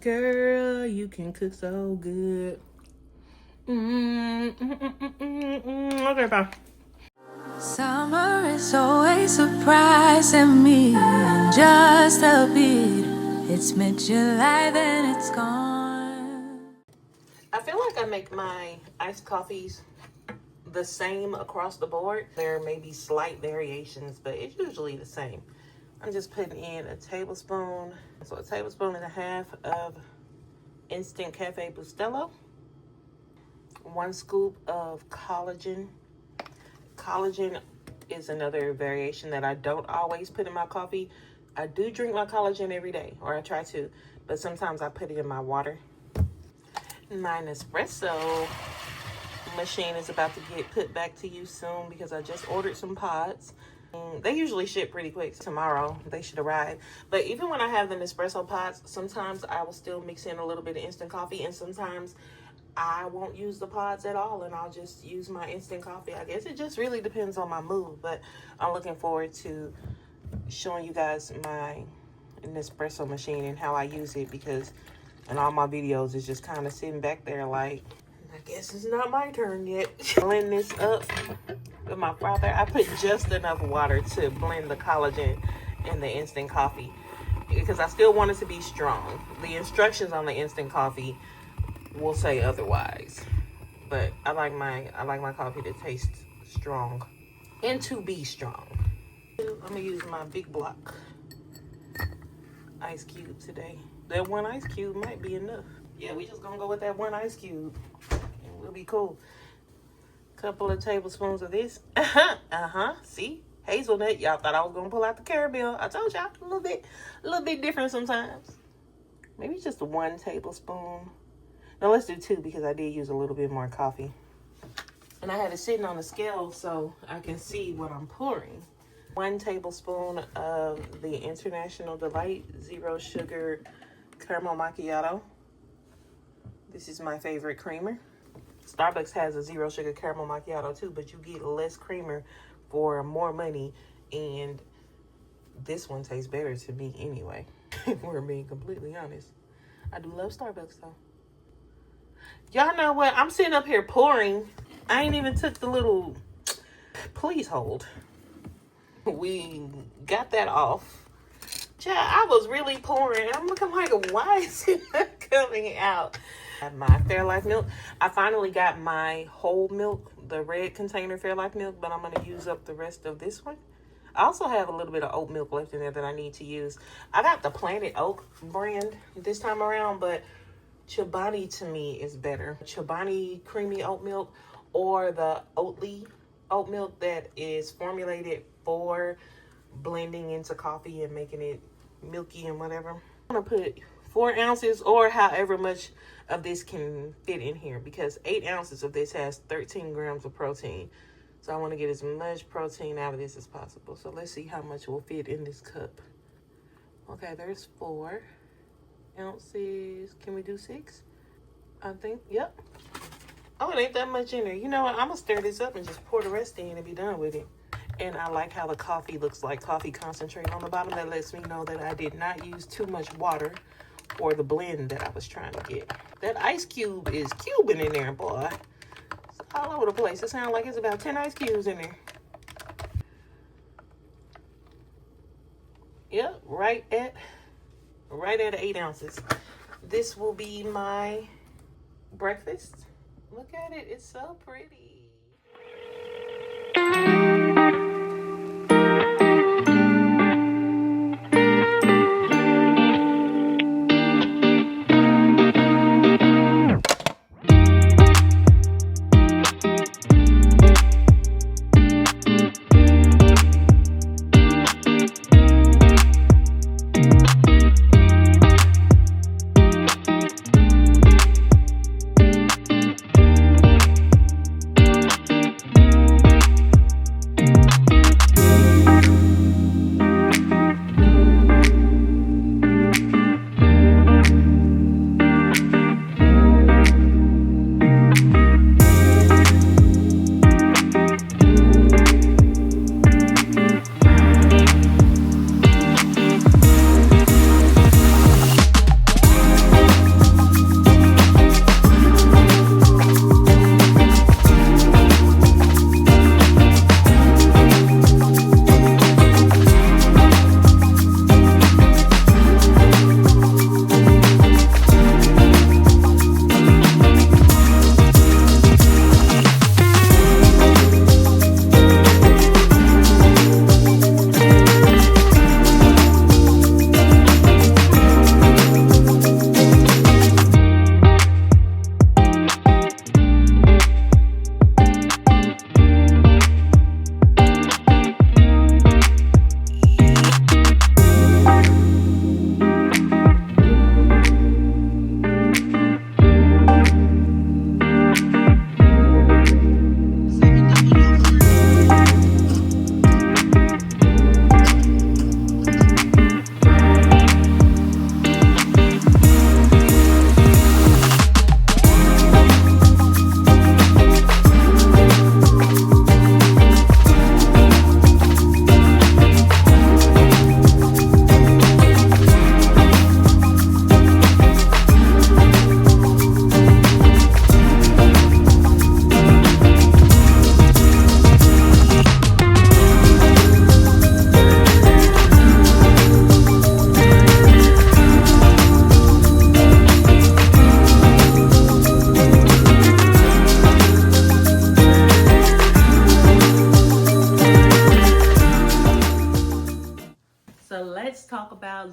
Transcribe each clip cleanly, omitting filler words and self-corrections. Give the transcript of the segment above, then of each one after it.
Girl, you can cook so good. Okay, bye. Summer is always surprising me, and just a bit. It's mid-July, then it's gone. I feel like I make my iced coffees the same across the board. There may be slight variations, but it's usually the same. I'm just putting in a tablespoon, so a tablespoon and a half of instant cafe Bustelo, 1 scoop of collagen. Collagen is another variation that I don't always put in my coffee. I do drink my collagen every day, or I try to, but sometimes I put it in my water. My Nespresso machine is about to get put back to use soon because I just ordered some pods. They usually ship pretty quick. Tomorrow they should arrive. But even when I have the Nespresso pods, sometimes I will still mix in a little bit of instant coffee, and sometimes I won't use the pods at all and I'll just use my instant coffee. I guess it just really depends on my mood, but I'm looking forward to showing you guys my Nespresso machine and how I use it, because in all my videos it's just kind of sitting back there like, I guess it's not my turn yet. Blend this up with my frother. I put just enough water to blend the collagen and the instant coffee because I still want it to be strong. The instructions on the instant coffee will say otherwise, but I like my coffee to taste strong and to be strong. I'm gonna use my big block ice cube today. That 1 ice cube might be enough. Yeah, we just gonna go with that 1 ice cube. It'll be cool. Couple of tablespoons of this. See, hazelnut. Y'all thought I was gonna pull out the caramel. I told y'all, a little bit different sometimes. Maybe just 1 tablespoon. No, let's do 2 because I did use a little bit more coffee. And I had it sitting on the scale so I can see what I'm pouring. 1 tablespoon of the International Delight 0 Sugar Caramel Macchiato. This is my favorite creamer. Starbucks has a 0 Sugar Caramel Macchiato too, but you get less creamer for more money. And this one tastes better to me anyway, if we're being completely honest. I do love Starbucks though. Y'all know what? I'm sitting up here pouring. I ain't even took the little, please hold. We got that off. Child, I was really pouring. I'm looking like, why is it not coming out? I have my Fairlife milk. I finally got my whole milk, the red container Fairlife milk, but I'm going to use up the rest of this one. I also have a little bit of oat milk left in there that I need to use. I got the Planet Oak brand this time around, but Chobani to me is better. Chobani creamy oat milk, or the Oatly oat milk that is formulated for blending into coffee and making it milky and whatever. I'm gonna put 4 ounces or however much of this can fit in here, because 8 ounces of this has 13 grams of protein. So I want to get as much protein out of this as possible. So let's see how much will fit in this cup. Okay, there's 4 ounces. Can we do 6? I think, yep. Oh, it ain't that much in there. You know what? I'm gonna stir this up and just pour the rest in and be done with it. And I like how the coffee looks like coffee concentrate on the bottom. That lets me know that I did not use too much water for the blend that I was trying to get. That ice cube is cubing in there, boy. It's all over the place. It sounds like it's about 10 ice cubes in there. Yep, right at 8 ounces. This will be my breakfast. Look at it, it's so pretty.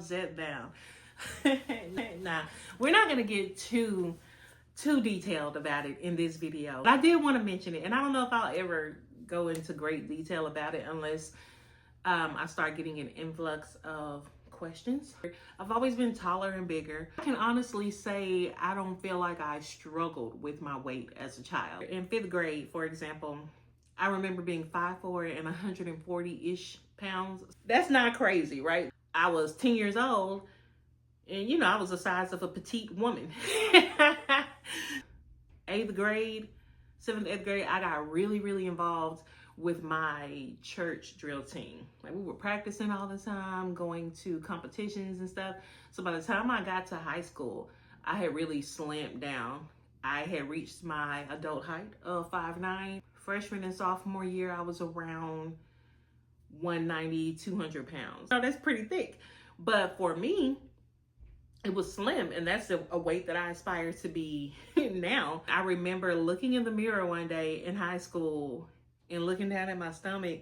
Zepbound. Nah, we're not gonna get too detailed about it in this video. But I did want to mention it, and I don't know if I'll ever go into great detail about it unless I start getting an influx of questions. I've always been taller and bigger. I can honestly say I don't feel like I struggled with my weight as a child. In 5th grade, for example, I remember being 5'4" and 140-ish pounds. That's not crazy, right? I was 10 years old, and you know, I was the size of a petite woman. 8th grade, 7th, 8th grade, I got really involved with my church drill team. Like, we were practicing all the time, going to competitions and stuff. So by the time I got to high school, I had really slimmed down. I had reached my adult height of 5'9". Freshman and sophomore year, I was around 190, 200 pounds. So that's pretty thick. But for me, it was slim, and that's a weight that I aspire to be now. I remember looking in the mirror one day in high school and looking down at my stomach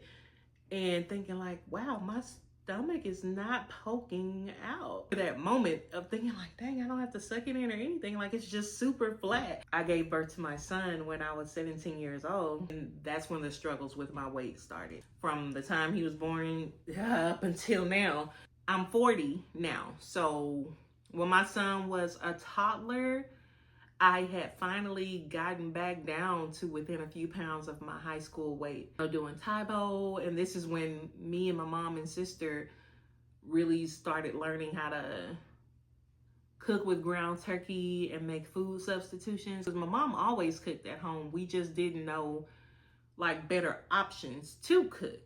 and thinking like, wow, my stomach is not poking out. That moment of thinking like, dang, I don't have to suck it in or anything. Like, it's just super flat. I gave birth to my son when I was 17 years old. And that's when the struggles with my weight started. From the time he was born up until now. I'm 40 now. So when my son was a toddler, I had finally gotten back down to within a few pounds of my high school weight. Doing Tybo, and this is when me and my mom and sister really started learning how to cook with ground turkey and make food substitutions. Because my mom always cooked at home. We just didn't know like better options to cook.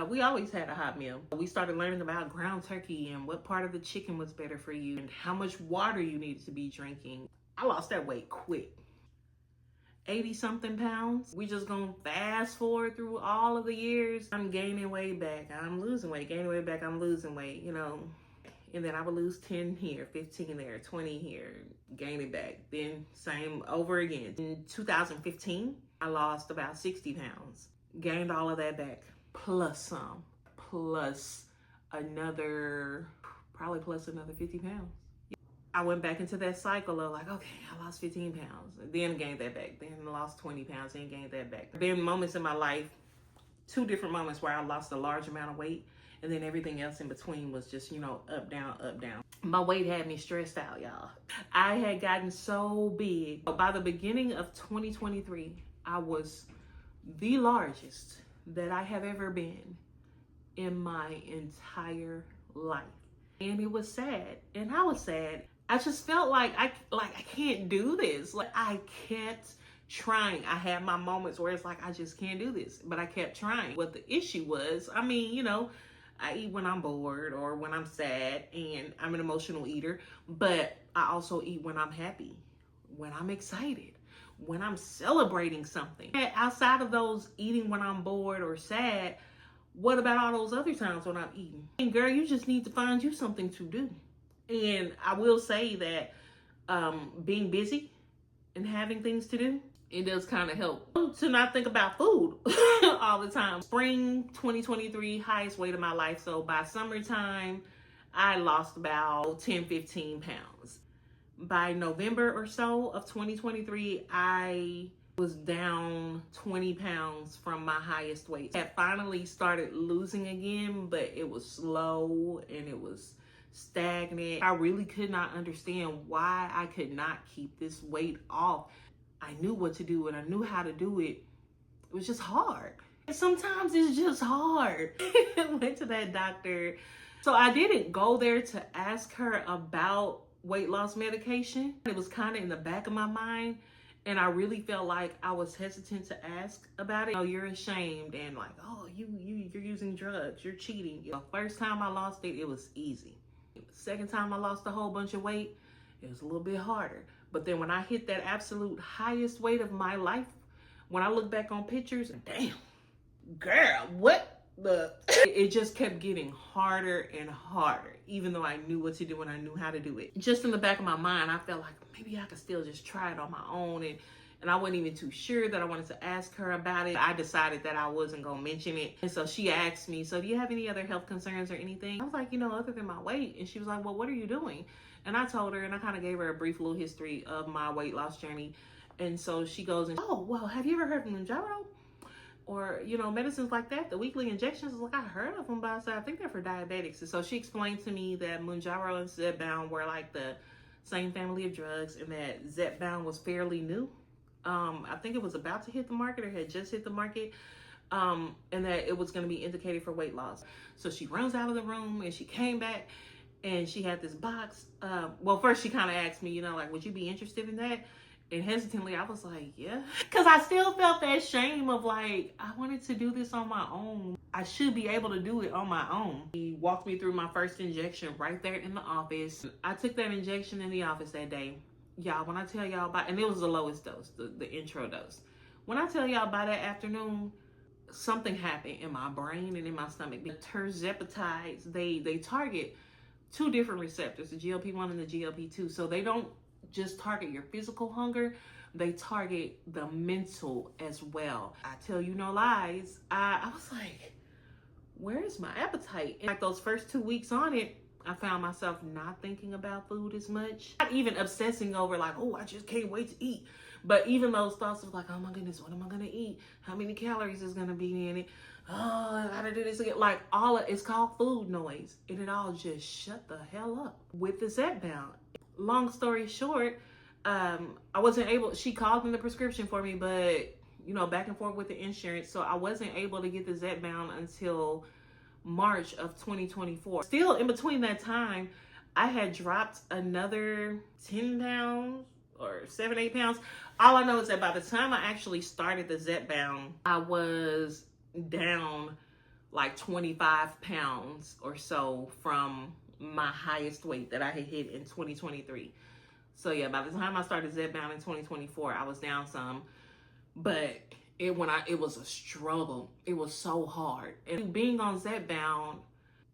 We always had a hot meal. We started learning about ground turkey and what part of the chicken was better for you and how much water you needed to be drinking. I lost that weight quick. 80 something pounds. We just gonna fast forward through all of the years. I'm gaining weight back. I'm losing weight. Gaining weight back. I'm losing weight, you know. And then I would lose 10 here, 15 there, 20 here, gain it back. Then same over again. In 2015, I lost about 60 pounds. Gained all of that back. Plus some. Plus another 50 pounds. I went back into that cycle of like, okay, I lost 15 pounds, then gained that back, then lost 20 pounds, then gained that back. Been moments in my life, 2 different moments where I lost a large amount of weight, and then everything else in between was just, you know, up, down, up, down. My weight had me stressed out, y'all. I had gotten so big. By the beginning of 2023, I was the largest that I have ever been in my entire life. And it was sad, and I was sad. I just felt like I can't do this. Like, I kept trying. I had my moments where it's like, I just can't do this, but I kept trying. What the issue was, I mean, you know, I eat when I'm bored or when I'm sad, and I'm an emotional eater, but I also eat when I'm happy, when I'm excited, when I'm celebrating something. And outside of those eating when I'm bored or sad, what about all those other times when I'm eating? And girl, you just need to find you something to do. And I will say that being busy and having things to do, it does kind of help to not think about food all the time. Spring 2023, highest weight of my life. So by summertime, I lost about 10, 15 pounds. By November or so of 2023, I was down 20 pounds from my highest weight. I finally started losing again, but it was slow and it was stagnant. I really could not understand why I could not keep this weight off. I knew what to do and I knew how to do it. It was just hard. And sometimes it's just hard. I went to that doctor. So I didn't go there to ask her about weight loss medication. It was kind of in the back of my mind. And I really felt like I was hesitant to ask about it. Oh, you're ashamed and like, oh, you're using drugs, you're cheating. The first time I lost it, it was easy. The second time I lost a whole bunch of weight, it was a little bit harder. But then when I hit that absolute highest weight of my life, when I look back on pictures, damn, girl, what the? It just kept getting harder and harder, even though I knew what to do and I knew how to do it. Just in the back of my mind, I felt like maybe I could still just try it on my own and I wasn't even too sure that I wanted to ask her about it. I decided that I wasn't gonna mention it. And so she asked me, so do you have any other health concerns or anything? I was like, you know, other than my weight. And she was like, well, what are you doing? And I told her, and I kind of gave her a brief little history of my weight loss journey. And so she goes, and oh, well, have you ever heard of Mounjaro? Or, you know, medicines like that, the weekly injections? Like, I heard of them, but I said, I think they're for diabetics. And so she explained to me that Mounjaro and Zepbound were like the same family of drugs, and that Zepbound was fairly new. I think it was about to hit the market or had just hit the market, and that it was going to be indicated for weight loss. So she runs out of the room, and she came back, and she had this box. Well, first she kind of asked me, you know, like, would you be interested in that? And hesitantly, I was like, yeah. Because I still felt that shame of like, I wanted to do this on my own. I should be able to do it on my own. He walked me through my first injection right there in the office. I took that injection in the office that day. Y'all, when I tell y'all about, and it was the lowest dose, the intro dose. When I tell y'all by that afternoon, something happened in my brain and in my stomach. The Tirzepatides, they target two different receptors, the GLP-1 and the GLP-2. So they don't just target your physical hunger, they target the mental as well. I tell you no lies, I was like, where is my appetite? And like those first 2 weeks on it, I found myself not thinking about food as much. Not even obsessing over like, oh, I just can't wait to eat. But even those thoughts of like, oh my goodness, what am I gonna eat? How many calories is gonna be in it? Oh, I gotta do this again. Like all of it's called food noise. And it all just shut the hell up with the Zepbound. Long story short, I wasn't able, she called in the prescription for me, but you know, back and forth with the insurance. So I wasn't able to get the Zepbound until March of 2024. Still in between that time, I had dropped another 10 pounds or 7, 8 pounds. All I know is that by the time I actually started the Zepbound, I was down like 25 pounds or so from my highest weight that I had hit in 2023. So yeah, by the time I started Zepbound in 2024, I was down some, but it was a struggle. It was so hard. And being on Zepbound,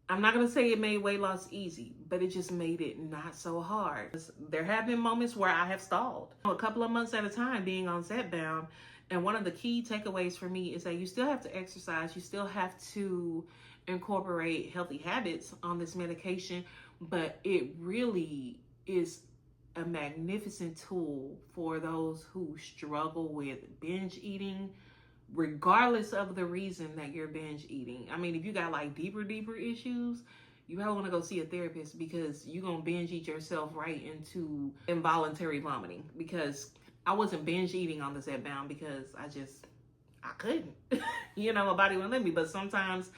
I'm not gonna say it made weight loss easy, but it just made it not so hard. There have been moments where I have stalled a couple of months at a time being on Zepbound. And one of the key takeaways for me is that you still have to exercise. You still have to incorporate healthy habits on this medication, but it really is a magnificent tool for those who struggle with binge eating, regardless of the reason that you're binge eating. I mean, if you got like deeper issues, you probably want to go see a therapist, because you're going to binge eat yourself right into involuntary vomiting. Because I wasn't binge eating on the Zepbound because I couldn't. You know, my body wouldn't let me. But sometimes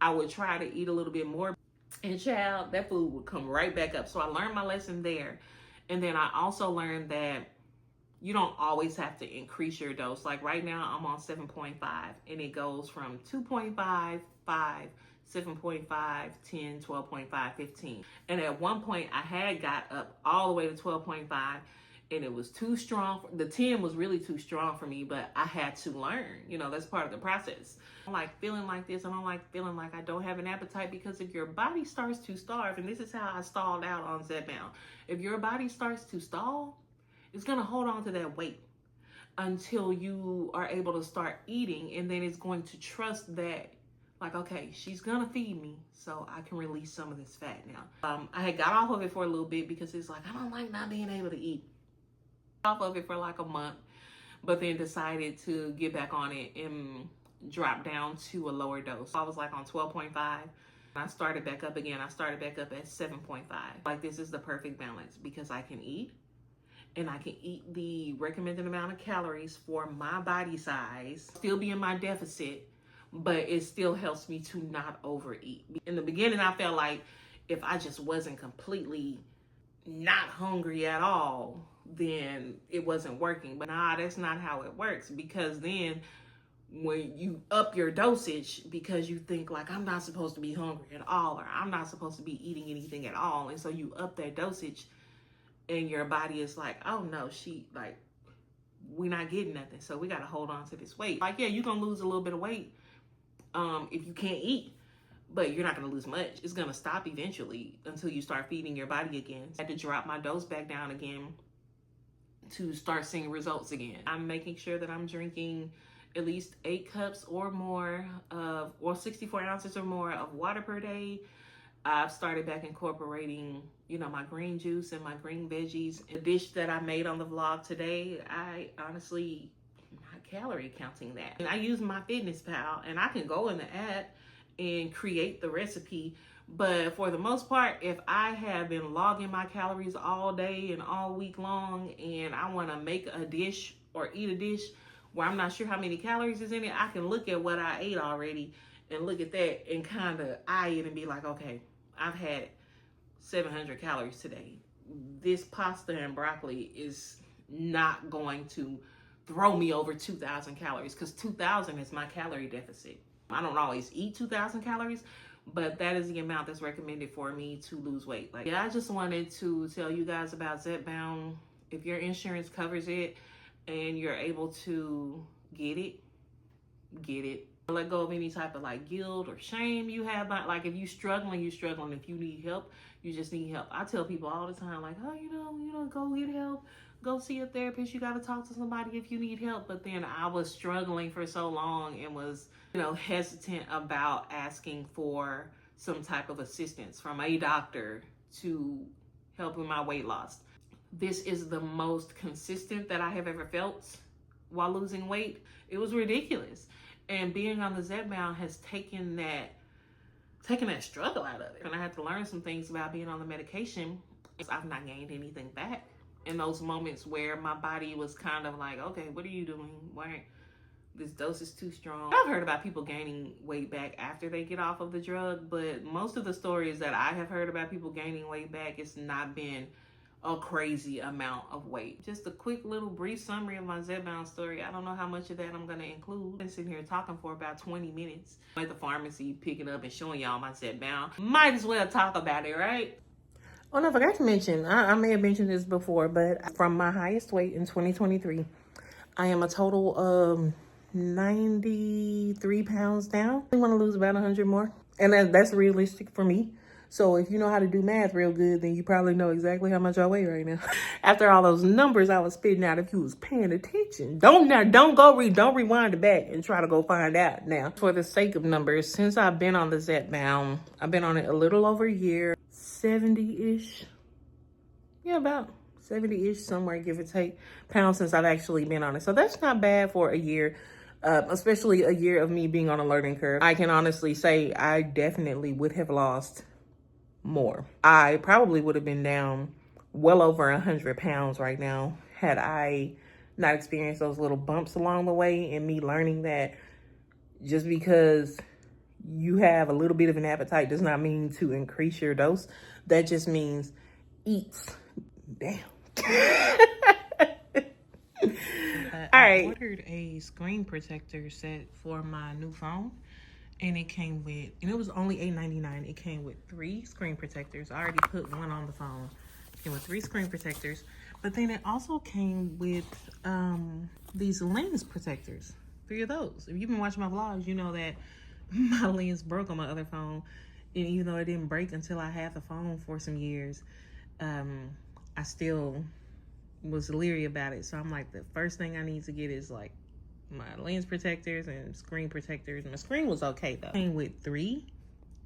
I would try to eat a little bit more, and child, that food would come right back up. So I learned my lesson there. And then I also learned that you don't always have to increase your dose. Like right now I'm on 7.5, and it goes from 2.5, 5, 7.5, 10, 12.5, 15. And at one point I had got up all the way to 12.5, and it was too strong. The 10 was really too strong for me, but I had to learn. You know, that's part of the process. I don't like feeling like this. I don't like feeling like I don't have an appetite, because if your body starts to starve, and this is how I stalled out on Zepbound. If your body starts to stall, it's going to hold on to that weight until you are able to start eating, and then it's going to trust that, like, okay, she's going to feed me, so I can release some of this fat now. I had got off of it for a little bit because it's like, I don't like not being able to eat. Off of it for like a month, but then decided to get back on it and drop down to a lower dose. I was like on 12.5. I started back up again. I started back up at 7.5. Like, this is the perfect balance, because I can eat, and I can eat the recommended amount of calories for my body size, still be in my deficit, but it still helps me to not overeat. In the beginning, I felt like if I just wasn't completely not hungry at all, then it wasn't working. But nah, that's not how it works, because then when you up your dosage, because you think like, I'm not supposed to be hungry at all, or I'm not supposed to be eating anything at all, and so you up that dosage, and your body is like, oh no, we're not getting nothing, so we got to hold on to this weight. Like, yeah, you're gonna lose a little bit of weight if you can't eat, but you're not gonna lose much. It's gonna stop eventually until you start feeding your body again. I had to drop my dose back down again to start seeing results again. I'm making sure that I'm drinking at least 8 cups or more of, or 64 ounces or more of water per day. I've started back incorporating, you know, my green juice and my green veggies. The dish that I made on the vlog today, I honestly, not calorie counting that. And I use my Fitness Pal, and I can go in the app and create the recipe. But for the most part, if I have been logging my calories all day and all week long, and I want to make a dish or eat a dish where I'm not sure how many calories is in it, I can look at what I ate already and look at that and kind of eye it and be like, okay, I've had 700 calories today. This pasta and broccoli is not going to throw me over 2,000 calories, because 2,000 is my calorie deficit. I don't always eat 2,000 calories, but that is the amount that's recommended for me to lose weight. Like, yeah, I just wanted to tell you guys about Zepbound. If your insurance covers it and you're able to get it, get it. Let go of any type of like guilt or shame you have. Like, if you're struggling, you're struggling. If you need help, you just need help. I tell people all the time, like, oh, you know, go get help. Go see a therapist. You got to talk to somebody if you need help. But then I was struggling for so long and was, you know, hesitant about asking for some type of assistance from a doctor to help with my weight loss. This is the most consistent that I have ever felt while losing weight. It was ridiculous. And being on the Zepbound has taken that struggle out of it. And I had to learn some things about being on the medication. I've not gained anything back. In those moments where my body was kind of like, okay, what are you doing? Why this dose is too strong? I've heard about people gaining weight back after they get off of the drug, but most of the stories that I have heard about people gaining weight back, it's not been a crazy amount of weight. Just a quick little brief summary of my Zepbound story. I don't know how much of that I'm gonna include. I'm sitting here talking for about 20 minutes. I'm at the pharmacy picking up and showing y'all my Zepbound. Might as well talk about it, right? Oh, no, I forgot to mention, I may have mentioned this before, but from my highest weight in 2023, I am a total of 93 pounds down. I want to lose about 100 more. And that's realistic for me. So if you know how to do math real good, then you probably know exactly how much I weigh right now. After all those numbers I was spitting out, if you was paying attention, don't rewind it back and try to go find out now. For the sake of numbers, since I've been on the Zepbound, I've been on it a little over a year, 70-ish. Yeah, about 70-ish, somewhere, give or take, pounds since I've actually been on it. So that's not bad for a year. Especially a year of me being on a learning curve. I can honestly say I definitely would have lost more. I probably would have been down well over 100 pounds right now had I not experienced those little bumps along the way, and me learning that just because you have a little bit of an appetite does not mean to increase your dose. That just means eat. Damn. I ordered a screen protector set for my new phone, and it came with, and it was only $8.99. It came with 3 screen protectors. I already put one on the phone. It came with 3 screen protectors, but then it also came with these lens protectors. 3 of those. If you've been watching my vlogs, you know that my lens broke on my other phone, and even though it didn't break until I had the phone for some years, I still was leery about it. So I'm like, the first thing I need to get is like my lens protectors and screen protectors. My screen was okay though. It came with 3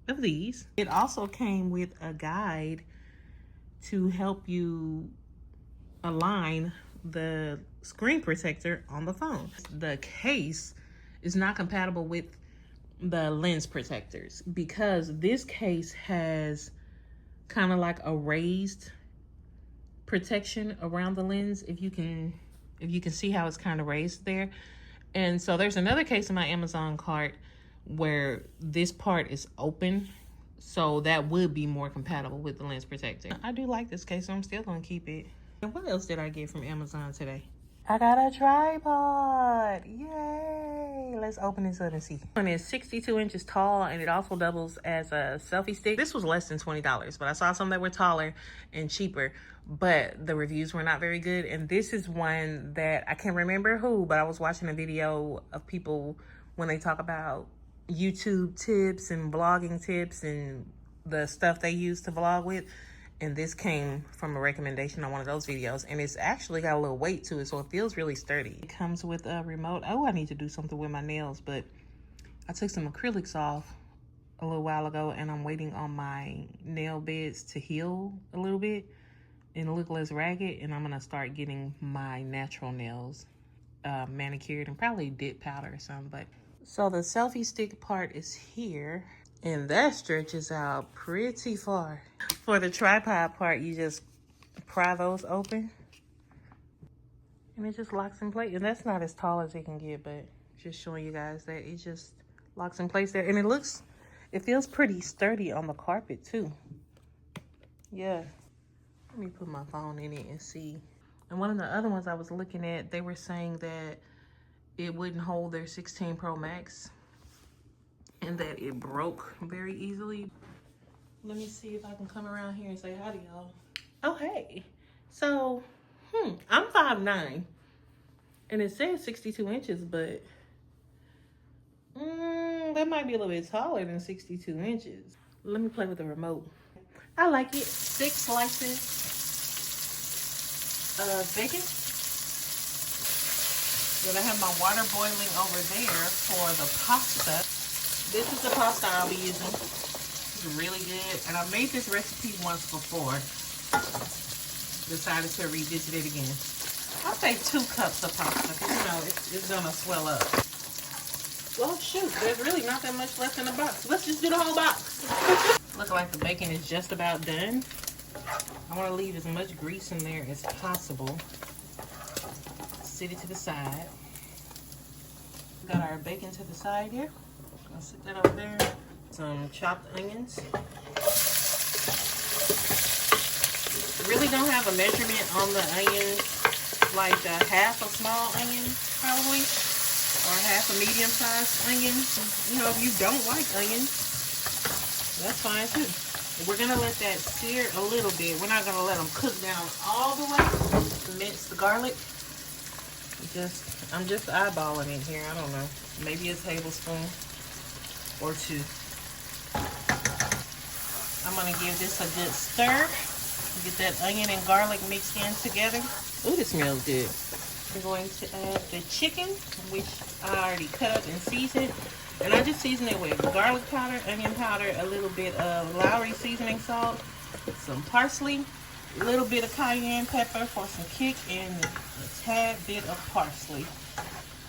of these. It also came with a guide to help you align the screen protector on the phone. The case is not compatible with the lens protectors because this case has kind of like a raised protection around the lens, if you can see how it's kind of raised there. And so there's another case in my Amazon cart where this part is open, so that would be more compatible with the lens protector. I do like this case, so I'm still gonna keep it. And what else did I get from Amazon today? I got a tripod. Yay! Let's open this up and see. One is 62 inches tall, and it also doubles as a selfie stick. This was less than $20, but I saw some that were taller and cheaper, but the reviews were not very good. And this is one that I can't remember who, but I was watching a video of people when they talk about YouTube tips and vlogging tips and the stuff they use to vlog with. And this came from a recommendation on one of those videos. And it's actually got a little weight to it, so it feels really sturdy. It comes with a remote. Oh, I need to do something with my nails, but I took some acrylics off a little while ago, and I'm waiting on my nail beds to heal a little bit and look less ragged. And I'm gonna start getting my natural nails manicured and probably dip powder or something. But so the selfie stick part is here, and that stretches out pretty far. For the tripod part, you just pry those open and it just locks in place. And that's not as tall as it can get, but just showing you guys that it just locks in place there. And it feels pretty sturdy on the carpet too. Yeah. Let me put my phone in it and see. And one of the other ones I was looking at, they were saying that it wouldn't hold their 16 Pro Max and that it broke very easily. Let me see if I can come around here and say hi to y'all. Oh, hey. So, I'm 5'9", and it says 62 inches, but that might be a little bit taller than 62 inches. Let me play with the remote. I like it. 6 slices of bacon. Then I have my water boiling over there for the pasta. This is the pasta I'll be using. It's really good. And I made this recipe once before. Decided to revisit it again. I'll say 2 cups of pasta because, you know, it's going to swell up. Well, shoot, there's really not that much left in the box. Let's just do the whole box. Looks like the bacon is just about done. I want to leave as much grease in there as possible. Sit it to the side. Got our bacon to the side here. I'll sit that over there. Some chopped onions. Really don't have a measurement on the onions. Like half a small onion, probably. Or half a medium-sized onion. You know, if you don't like onions, that's fine too. We're gonna let that sear a little bit. We're not gonna let them cook down all the way. Mince the garlic. I'm just eyeballing it here. I don't know. Maybe a tablespoon or 2. I'm gonna give this a good stir. Get that onion and garlic mixed in together. Ooh, this smells good. I'm going to add the chicken, which I already cut up and seasoned. And I just season it with garlic powder, onion powder, a little bit of Lowry seasoning salt, some parsley, a little bit of cayenne pepper for some kick, and a tad bit of parsley.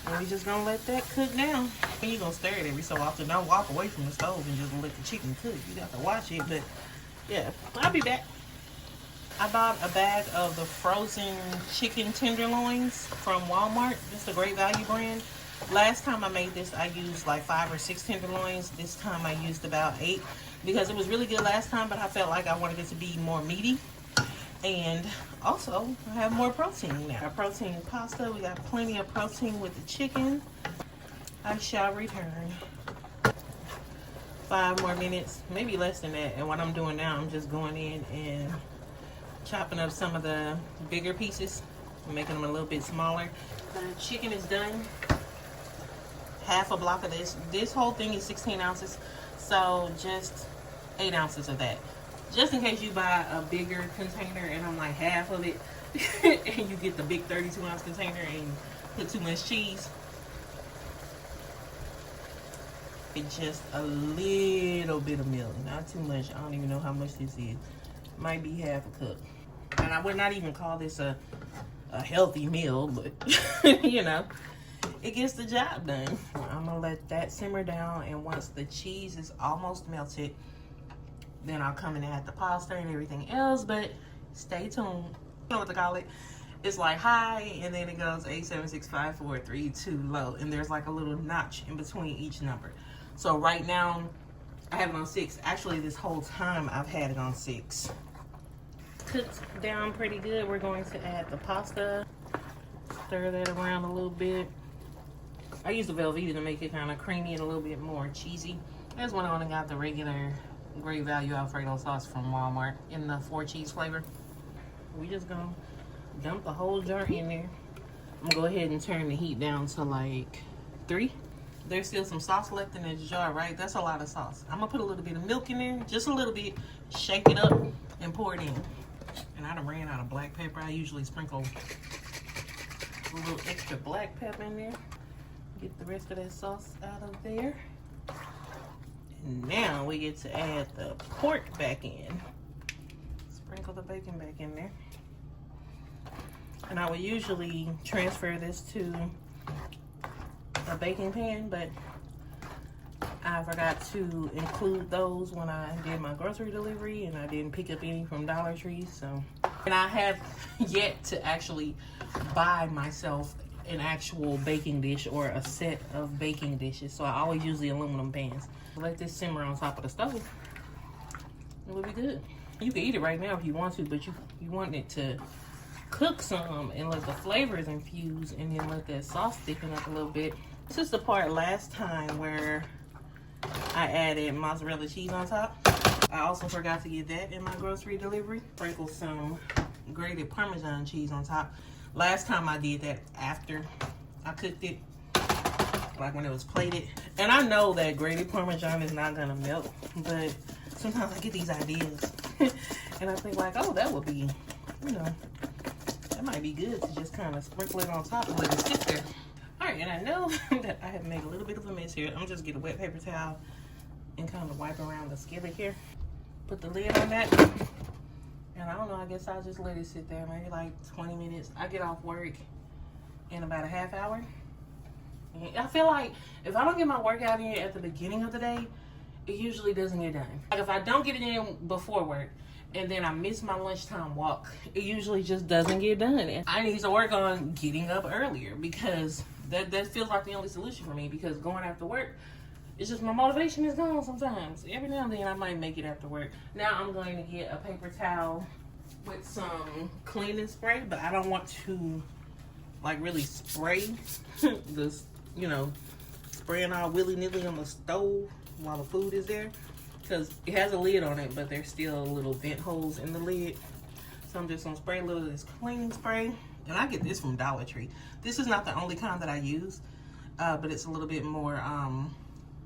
And we're just gonna let that cook down. And you're gonna stir it every so often. Don't walk away from the stove and just let the chicken cook. You got to watch it, but yeah, I'll be back. I bought a bag of the frozen chicken tenderloins from Walmart. It's a Great Value brand. Last time I made this, I used like 5 or 6 tenderloins. This time I used about 8 because it was really good last time, but I felt like I wanted it to be more meaty. And also, I have more protein now. Our protein pasta, we got plenty of protein with the chicken. I shall return. 5 more minutes, maybe less than that. And what I'm doing now, I'm just going in and chopping up some of the bigger pieces, making them a little bit smaller. The chicken is done. Half a block of this. This whole thing is 16 ounces, so just 8 ounces of that. Just in case you buy a bigger container and I'm like half of it, and you get the big 32-ounce container and put too much cheese. It's just a little bit of milk, not too much. I don't even know how much this is. Might be half a cup. And I would not even call this a healthy meal, but you know, it gets the job done. I'm gonna let that simmer down, and once the cheese is almost melted, then I'll come in and add the pasta and everything else, but stay tuned. You know what to call it? It's like high, and then it goes 8, 7, 6, 5, 4, 3, 2 low, and there's like a little notch in between each number. So right now, I have it on 6. Actually, this whole time I've had it on 6. Cooked down pretty good. We're going to add the pasta. Stir that around a little bit. I use the Velveeta to make it kind of creamy and a little bit more cheesy. This one I only got the regular Great Value Alfredo sauce from Walmart in the 4 cheese flavor. We just gonna dump the whole jar in there. I'm gonna go ahead and turn the heat down to like 3. there's still some sauce left in this jar, right? That's a lot of sauce. I'm gonna put a little bit of milk in there, just a little bit, shake it up, and pour it in. And I done ran out of black pepper. I usually sprinkle a little extra black pepper in there. Get the rest of that sauce out of there. And now we get to add the pork back in. Sprinkle the bacon back in there. And I would usually transfer this to a baking pan, but I forgot to include those when I did my grocery delivery, and I didn't pick up any from Dollar Tree. So, and I have yet to actually buy myself an actual baking dish or a set of baking dishes, so I always use the aluminum pans. Let this simmer on top of the stove. It will be good. You can eat it right now if you want to, but you want it to cook some and let the flavors infuse, and then let that sauce thicken up a little bit. This is the part last time where I added mozzarella cheese on top. I also forgot to get that in my grocery delivery. Sprinkle some grated Parmesan cheese on top. Last time I did that after I cooked it, like when it was plated. And I know that grated Parmesan is not gonna melt, but sometimes I get these ideas and I think like, oh, that would be, you know, that might be good to just kind of sprinkle it on top and let it sit there. All right, and I know that I have made a little bit of a mess here. I'm just get a wet paper towel and kind of wipe around the skillet here. Put the lid on that. And I don't know, I guess I'll just let it sit there, maybe like 20 minutes. I get off work in about a half hour. And I feel like if I don't get my workout in at the beginning of the day, it usually doesn't get done. Like if I don't get it in before work and then I miss my lunchtime walk, it usually just doesn't get done. And I need to work on getting up earlier, because that feels like the only solution for me, because going after work, it's just my motivation is gone sometimes. Every now and then I might make it after work. Now I'm going to get a paper towel with some cleaning spray, but I don't want to like really spray this, you know, spraying all willy-nilly on the stove while the food is there, because it has a lid on it, but there's still little vent holes in the lid. So I'm just gonna spray a little of this cleaning spray, and I get this from Dollar Tree. This is not the only kind that I use, but it's a little bit more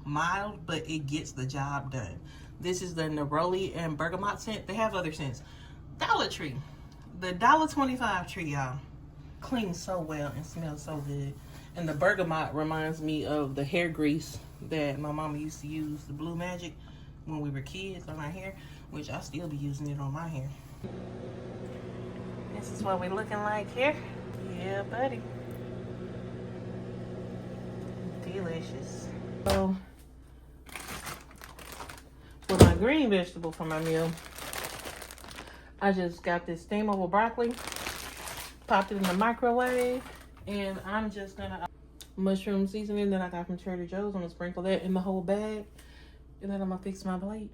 mild, but it gets the job done. This is the Neroli and Bergamot scent. They have other scents. Dollar Tree, the $1.25 tree, y'all, cleans so well and smells so good. And the Bergamot reminds me of the hair grease that my mama used to use, the Blue Magic, when we were kids on our hair, which I still be using it on my hair. This is what we're looking like here. Yeah, buddy. Delicious. So, for my green vegetable for my meal, I just got this steamable broccoli, popped it in the microwave, and I'm just gonna mushroom seasoning that I got from Trader Joe's. I'm gonna sprinkle that in the whole bag, and then I'm gonna fix my plate.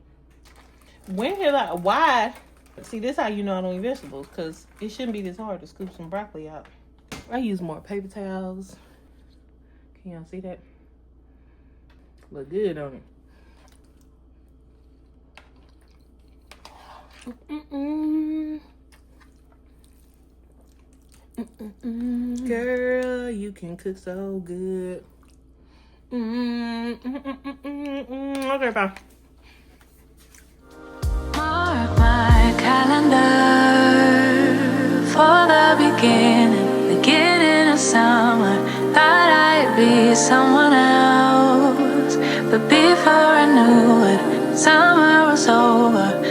Why? See, this how you know I don't eat vegetables, because it shouldn't be this hard to scoop some broccoli out. I use more paper towels. Can y'all see that? Look good on it. Girl, you can cook so good. Okay, bye. Mark my calendar for the beginning of summer. Thought I'd be someone else, but before I knew it, summer was over.